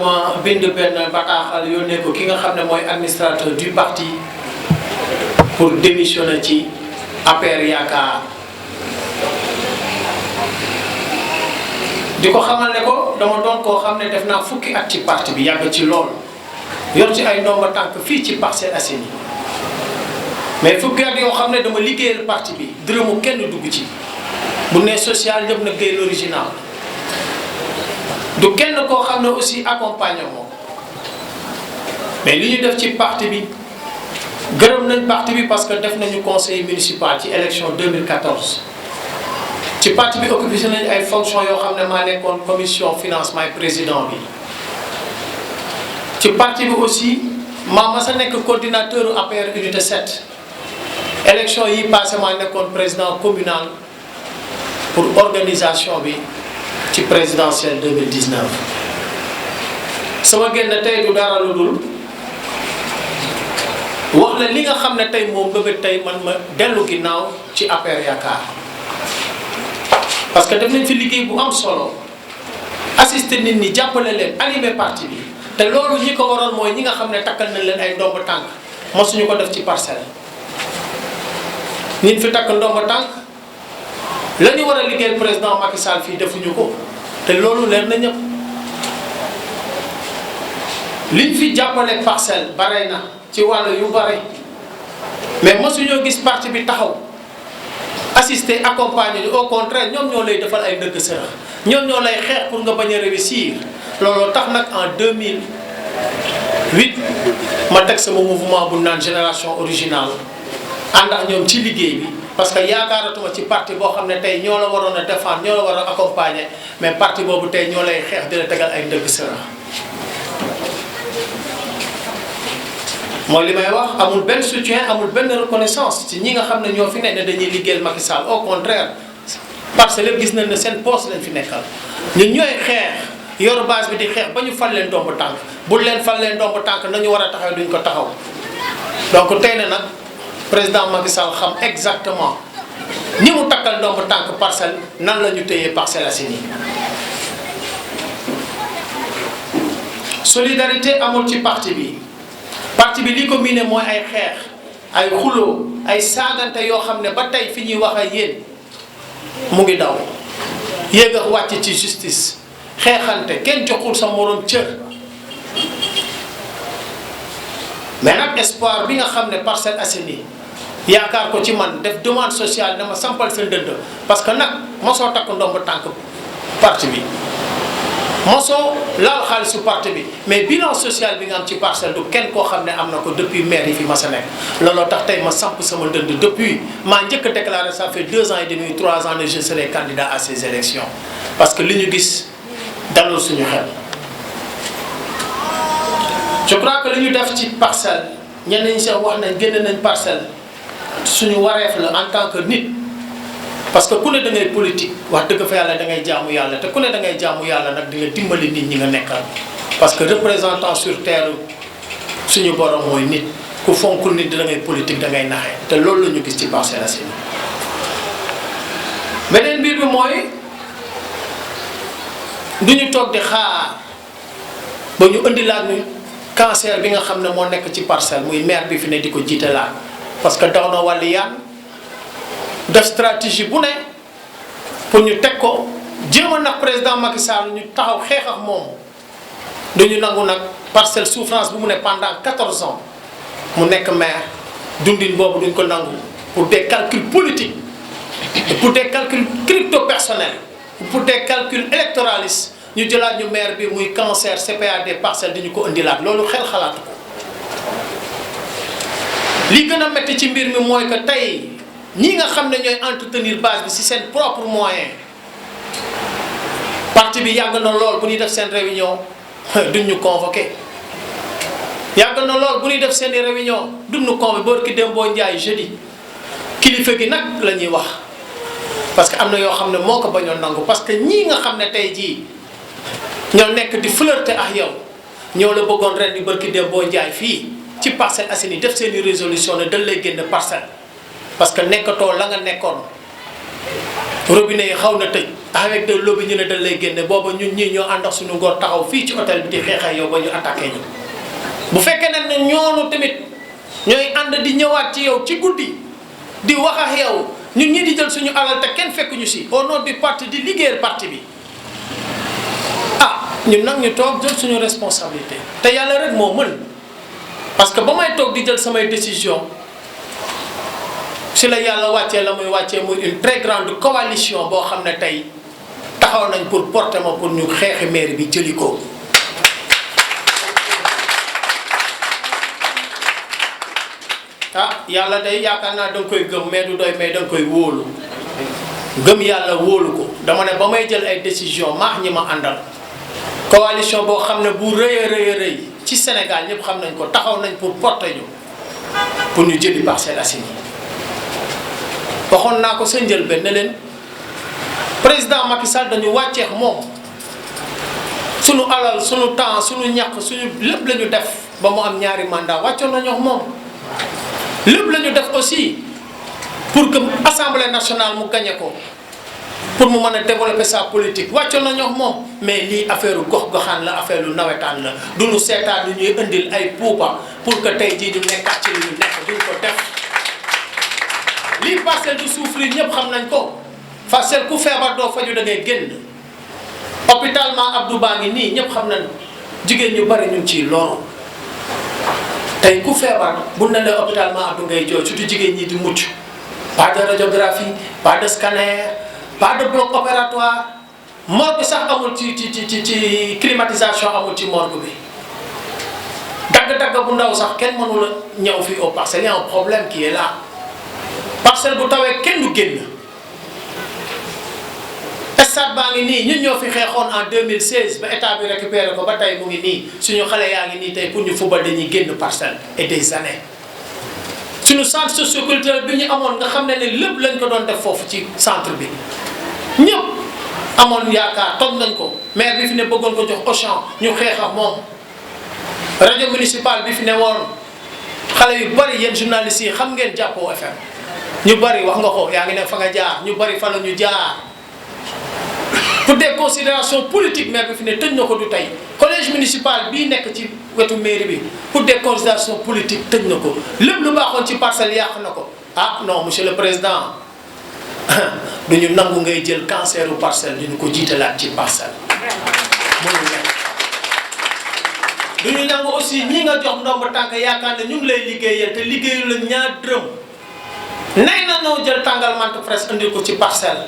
dama bind benn bataaxal yónnee ko ki nga xam ne mooy administrateur du parti pour démissionner ci APR Yaakaar di ko xamal ne ko dama doon koo xam ne def naa fukki at ci parti bi yàgg ci lool yor ci ay ndomba tànk fii ci Parcelles Assainies mais fukki at yoo xam ne dama liggéeyal parti bi dërëmu kenn dugg ci bu ne social ñëpp na géey l'original du kenn koo xam ne aussi accompagner moom mais li ñu def ci parti bi gërëm nañ parti bi parce que def nañu conseil municipal ci élection 2014 ci parti bi occupé nañu ay fonctions yoo xam ne maa nekkoon commission financement et président bi ci parti bi aussi maa sa nekk coordinateur APR unité 7 élection yi passé maa nekkoon président communal pour organisation bi ci présidentielle 2019 sama génn tey du dara lu dul wax la li nga xam ne tey moom bëgg tey man ma dellu ginnaaw ci APR Yaakaar parce que def nañ fi liggéey bu am solo assister nit ñi jàppale leen animer parti bi te loolu ñi ko waroon mooy ñi nga xam ne takkal nañ leen ay ndomba tànk mosuñu ko def ci parcelle nit fi takk ndomba tànk la ñu war a liggéeyal président Macky Sall fii defuñu ko te loolu leer na ñëpp liñ fi jàppale parcelle bare na ci wàll yu bare mais mosuñoo gis parti bi taxaw assister accompagner au contraire ñoom ñoo lay defal ay ndëgg sërëx ñoom ñoo lay xeex pour nga bañ a réussir looloo tax nag en 2008 ma teg sama mouvement bu naan génération originale ànd ak ñoom ci liggéey bi parce que yaakaaratuma ci parti boo xam ne tey ñoo la waroon a défendre ñoo la war a accompagner mais parti boobu tey ñoo lay xeex di la tegal ay ndëgg sërëx mooy li may wax amul benn soutien amul benn reconnaissance ci ñi nga xam ne ñoo fi ne dañuy liggéeyal Macky Sall au contraire parce que lépp gis nañ ne seen poste lañ fi nekkal ñun ñooy xeex yor base bi di xeex ba ñu fal leen ndomb tànk bu leen fal leen ndomb tànk nañu war a taxaw duñ ko taxaw donc tey ne nag président Macky Sall xam exactement ñi mu takkal ndomb tànk parcelle nan la ñu téyee Parcelles Assainies solidarité amul ci parti bi li ko miine mooy ay xeex ay xuloo ay saagante yoo xam ne ba tey fi ñuy wax ak yéen mu ngi daw yéeg a wàcc ci justice xeexante kenn joxul sa moroom cër mais nag espoir bi nga xam ne Parcelles Assainies yaakaar ko ci man def demande sociale dama sampal seen dënd parce que nag mosoo takk ndomb tànk parti bi mosoo laal xaalisu parti bi mais bilan social bi nga am ci parcelle du kenn koo xam ne am na ko depuis maire yi fi ma sa nekk looloo tax tey ma samp sama dënd depuis maa njëkk a déclaré ça fait 2 ans et demi 3 ans que je serai candidat à ces élections parce que li ñu gis dalul suñu xel je crois que li ñu def ci parcelle ñenn ñi sax wax nañ génn nañ parcelle suñu wareef la en tant que nit parce que ku ne da ngay politique wax dëgg fa yàlla da ngay jaamu yàlla te ku ne da ngay jaamu yàlla nag di nga dimbali nit ñi nga nekkal parce que représentant sur terre suñu borom mooy nit ku fonkul nit da ngay politique da ngay naxee te loolu la ñu gis ci Parcelles Assainies beneen mbir bi mooy du ñu toog di xaar ba ñu indilaat ñu cancer bi nga xam ne moo nekk ci parcelle muy maire bi fi ne di ko jiite laat parce que daw na wàllu yaan def stratégie bu ne pour ñu teg ko jéem a nag président Macky Sall ñu taxaw xeex ak moom duñu nangu nag parcelle souffrance bu mu ne pendant 14 ans mu nekk maire dundin boobu duñ ko nangu pour des calculs politiques pour des calculs crypto personnels pour des calculs électoralistes ñu jëlaat ñu maire bi muy cancer CPA des parcelles di ñu ko indilaat loolu xel xalaatu ko li gën a métti ci mbir mi mooy que tey ñi nga xam ne ñooy entretenir base bi ci seen propre moyen parti bi yàgg na lool bu ñuy def seen réunion duñ ñu convoqué yàgg na lool bu ñuy def seen réunion duñ ñu convoqué ba ki dem boo njaay jeudi kilifa gi nag la ñuy wax parce que am na yoo xam ne moo ko bañoon nangu parce que ñii nga xam ne tey jii ñoo nekk di flirter ak yow ñoo la bëggoon ren di barki dem boo njaay fii ci Parcelles Assainies def seen i résolution ne dañ lay génn parcelle parce que nekkatoo la nga nekkoon robinet yi xaw na tëj avec de lobby ñu ne dañ lay génne booba ñun ñii ñoo ànd ak suñu ngor taxaw fii ci hôtel bi di xeex ak yow ba ñu attaqué ñu. bu fekkee ne ñoonu tamit ñooy ànd di ñëwaat ci yow ci guddi di wax ak yow ñun ñii di jël suñu alal te kenn fekk ñu si au nom du parti di liggéeyal parti bi ñun nag ñu toog jël suñu responsabilité te yàlla rek moo mën parce que ba may toog di jël samay décision si la yàlla wàccee la muy wàccee muy une très grande coalition boo xam ne tey taxaw nañ pour porter ma pour ñu xeexi mairie bi jëli ko. yàlla day yaakaar naa da nga koy gëm mais du doy mais da nga koy wóolu gëm yàlla wóolu ko dama ne ba may jël ay décision maax ñi ma àndal. coalition boo xam ne bu rëy a rëy ci Sénégal ñëpp xam nañ ko taxaw nañ pour porter ñu pour ñu jëli Parcelles Assainies waxoon naa ko sa njëlbeen ne leen président Macky Sall dañu wàcceex moom sunu alal sunu temps sunu ñàkk suñu lépp la ñu def ba mu am ñaari mandat wàccoon nañu wax moom lépp la ñu def aussi pour que assemblée nationale mu gagné ko. pour mu mën a développer sa politique wàccoon nañu wax moom mais lii affaire gox-goxaan la affaire lu nawetaan la du ñu seetaan lu ñuy indil ay puuba pour que tey jii ñu nekkaat ci li ñu nekk duñ ko def. lii Parcelles du souffrir ñëpp xam nañ ko Parcelles ku feebar doo faju da ngay génn hôpital Ma Abdou baa ngi nii ñëpp xam nañ jigéen ñu bari ñu ngi ciy loru tey ku feebar bu ne la hôpital Ma Abdou ngay jooy surtout jigéen ñi di mucc pas de radiographie pas de scanner. pas de bloc opératoire morgue bi sax amul ci climatisation amul ci morgue bi dagg-dagg bu ndaw sax kenn mënula ñëw fii au Parcelles y a un problème qui est là Parcelles bu tawee kenn du génn stade baa ngi nii ñun ñoo fi xeexoon en 2016 ba état bi récupéré ko ba tey mu ngi nii suñu xale yaa ngi nii tey pour ñu football dañuy génn Parcelles et des années suñu centre socioculturel bi ñu amoon nga xam ne lépp lañ ko doon def foofu ci centre bi ñëpp amoon yaakaar toj nañ ko maire bi fi ne bëggoon ko jox Auchan ñu xeex ak moom rajo municipal bi fi ne woon xale yu bari yéen journalistes yi xam ngeen Jàppoo FM ñu bari wax nga ko yaa ngi ne fa nga jaar ñu bari fa la ñu jaar pour des considérations politiques maire bi fi ne tëj na ko du tey collège municipal bii nekk ci wetu mairie bi pour des considérations politiques tëj na ko lépp lu baaxoon ci Parcelles yàq na ko non monsieur le président du ñu nangu ngay jël cancer u Parcelles di ñu ko jiitalaat ci Parcelles mënul nekk du ñu nangu aussi ñi nga jox ndomb tànk yaakaar ne ñu ngi lay liggéeyal te liggéeyu la ñaar dërëm nay na noo jël tàngal mante presse indi ko ci Parcelles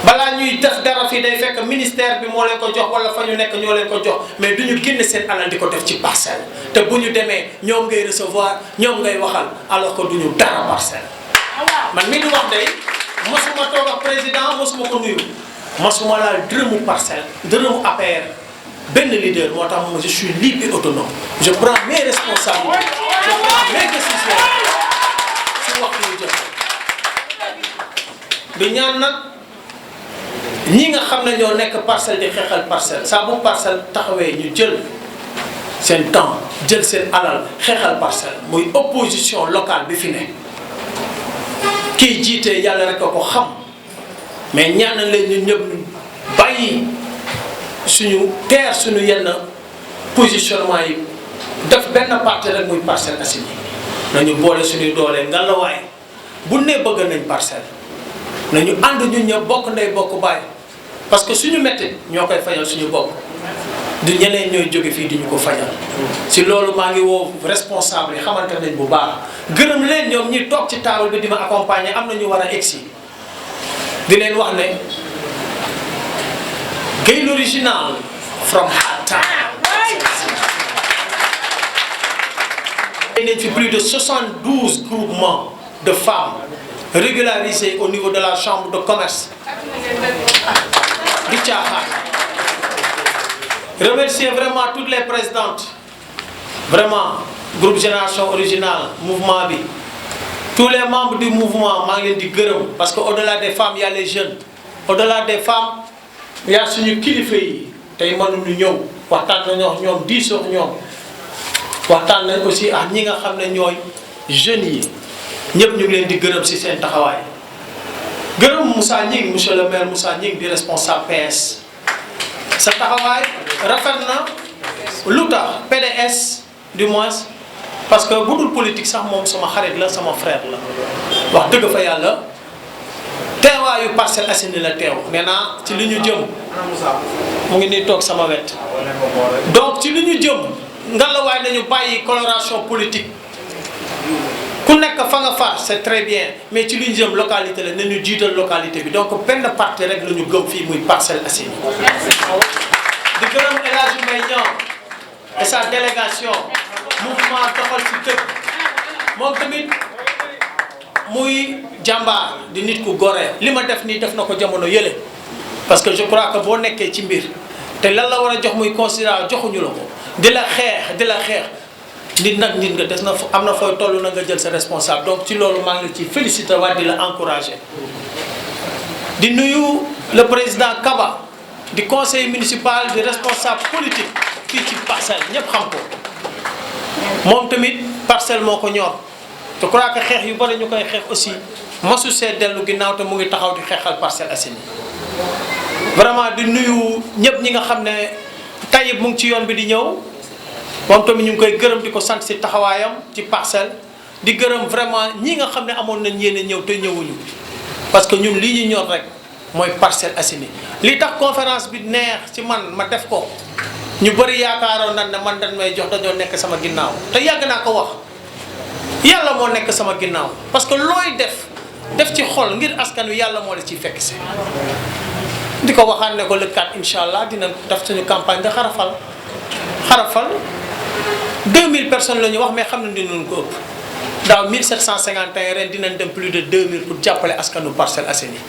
balaa ñuy def dara fii day fekk ministère bi moo leen ko jox wala fa ñu nekk ñoo leen ko jox mais du ñu génne seen alal di ko def ci Parcelles te bu ñu demee ñoom ngay recevoir ñoom ngay waxal alors que du ñu dara Parcelles man mi di wax day mosuma toog ak président mosuma ko nuyu mosuma laal dërëmu Parcelles dërëmu APR benn leader moo tax je suis libre et autonome je prends mes responsabilités je prends mes décisions si waxtu yu jot di ñaan nag ñi nga xam ne ñoo nekk Parcelles di xeexal Parcelles saa bu Parcelles taxawee ñu jël seen temps jël seen alal xeexal Parcelles muy opposition locale bi fi ne kiy jiite yàlla rek a ko xam mais ñaan nañ leen ñun ñëpp bàyyi suñu teer suñu yenn positionnement yi def benn parti rek muy Parcelles Assainies nañu boole suñuy doole ngalawaay bu ne bëgg nañ Parcelles nañu ànd ñun ñëpp bokk ndey bokk baay parce que suñu métti ñoo koy fajal suñu bopp du ñeneen ñooy jóge fii di ñu ko fajal si loolu maa ngi woo responsable yi xamante nañ bu baax gërëm leen ñoom ñi toog ci table bi di ma accompagner am na ñu war a egsi di leen wax ne Gueye l'original from hard time nañ fi plus de 72 groupements de femmes régularisés au niveau de la chambre de commerce du caaxaan remercier vraiment toutes les présidentes vraiment groupe Génération Originale mouvement bi tous les membres du mouvement maa ngi leen di gërëm parce que au-delà des femmes il y a les jeunes au-delà des femmes il y a suñu kilifa yi tey mënuñu ñëw waxtaan nañoo ak ñoom diisoo ak ñoom waxtaan nañ aussi ak ñi nga xam ne ñooy jeunes yi ñëpp ñu ngi leen di gërëm ci seen taxawaay gërëm Moussa Gningue monsieur le maire Moussa Gningue di responsable PS sa taxawaay rafet na lu tax PDS du moins parce que bu dul politique sax moom sama xarit la sama frère la wax dëgg fa yàlla teewaayu Parcelles Assainies la teew nee naa ci li ñu jëm mu ngi nii toog sama wet donc ci li ñu jëm ngalawaay nañu bàyyi coloration politique ku nekk fa nga far c'est très bien mais ci li ñu jëm localité la nañu jiital localité bi donc benn parti rek la ñu gëm fii muy Parcelles Assainies di gërëm El Hadji Mbaye Niang et sa délégation mouvement doxal ci dëkk moom tamit muy jàmbaar di nit ku gore li ma def nii def na ko jamono yële parce que je crois que boo nekkee ci mbir te lan la war a jox muy considération joxuñu la ko di la xeex nit nag nit nga des na am na fooy toll na nga jël sa responsable donc ci loolu maa ngi la ci félicité waat di la encouragé di nuyu le président Kaba di conseil municipal di responsable politique fii ci Parcelles ñëpp xam ko moom tamit Parcelles moo ko ñor je crois que xeex yu bari ñu koy xeex aussi masu see dellu ginnaaw te mu ngi taxaw di xeexal Parcelles Assainies vraiment di nuyu ñëpp ñi nga xam ne Taïb mu ngi ci yoon bi di ñëw moom tamit ñu ngi koy gërëm di ko sant si taxawaayam ci Parcelles di gërëm vraiment ñi nga xam ne amoon nañ yéene ñëw te ñëwuñu parce que ñun lii ñu ñor rek mooy Parcelles Assainies li tax conférence bi neex ci man ma def ko ñu bëri yaakaaroon nan ne man dañ may jox dañoo nekk sama ginnaaw te yàgg naa ko wax yàlla moo nekk sama ginnaaw parce que looy def ci xol ngir askan wi yàlla moo la ciy fekk si di ko waxaat ne ko le 4 incha allah dina def suñu campagne de xarafal 2000 personnes la ñu wax mais xam nañ dinañ ko ëpp daaw 1751 ren dinañ dem plus de 2000 pour jàppale askanu Parcelles Assainies